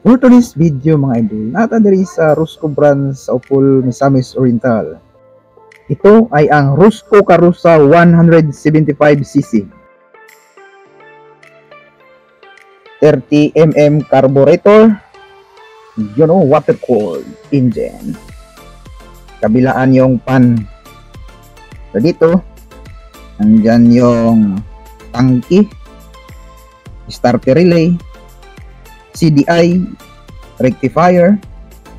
For today's video mga idol, nata diri sa Rusco brand sa Opol, Misamis Oriental. Ito ay ang Rusco Karusa 175cc. 30mm carburetor, water cooled engine. Kabilaan yung pan. So dito, nandyan yung tangki, starter relay, CDI, rectifier,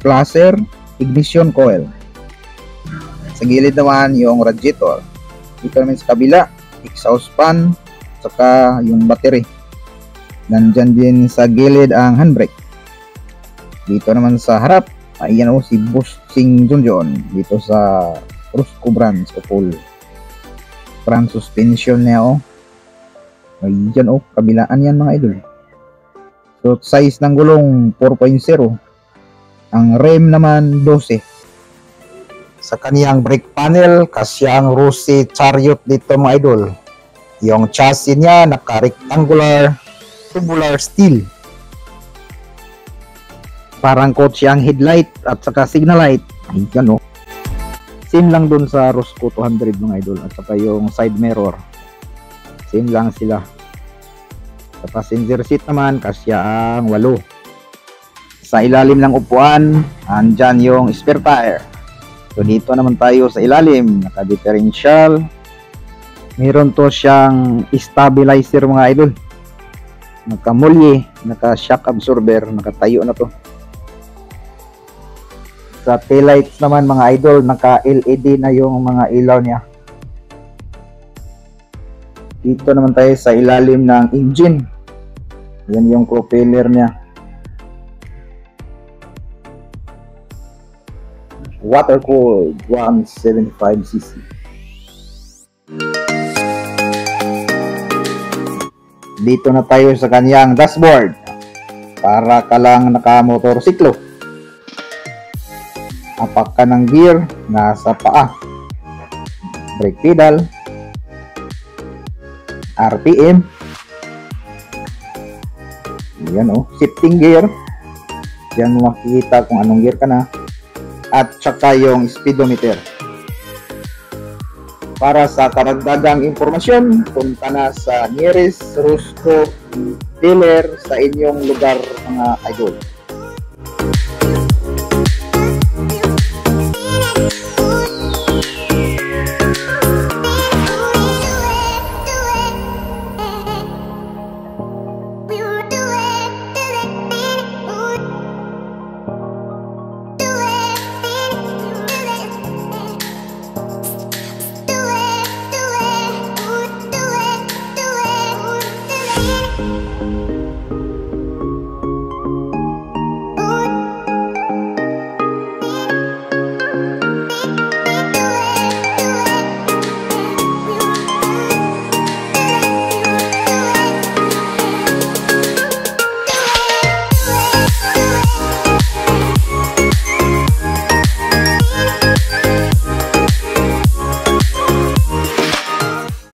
flasher, ignition coil. Sa gilid naman yung radiator. Dito naman sa kabila, exhaust fan, saka yung battery. Nandyan din sa gilid ang handbrake. Dito naman sa harap, ayan si Bossing Junjon dito sa Rusco brand sa Opol. Front suspension niya ayan kabilaan yan mga idol. So, size ng gulong 4.0. Ang rim naman 12. Sa kaniyang brake panel, kasyang Rossi Chariot dito mga idol. Yung chassis niya naka-rectangular tubular steel. Parang coat siyang headlight at saka signal light. Ayan Same lang dun sa Rusco 200 mga idol. At saka yung side mirror. Same lang sila. Sa passenger seat naman, kasya ang 8. Sa ilalim ng upuan, andyan yung spare tire. So dito naman tayo sa ilalim, naka-differential. Meron to siyang stabilizer mga idol. Naka-mulye, naka-shock absorber, nakatayo na to. Sa taillights naman mga idol, naka-LED na yung mga ilaw niya. Dito naman tayo sa ilalim ng engine. Yan yung propeller niya. Water cooled 175cc. Dito na tayo sa kanyang dashboard. Para ka lang naka-motorsiklo. Apak ka ng gear, nasa paa. Brake pedal. RPM. Yan shifting gear. Yan mo makikita kung anong gear ka na. At saka yung speedometer. Para sa karagdagang impormasyon, punta na sa nearest Rusco dealer sa inyong lugar mga idol.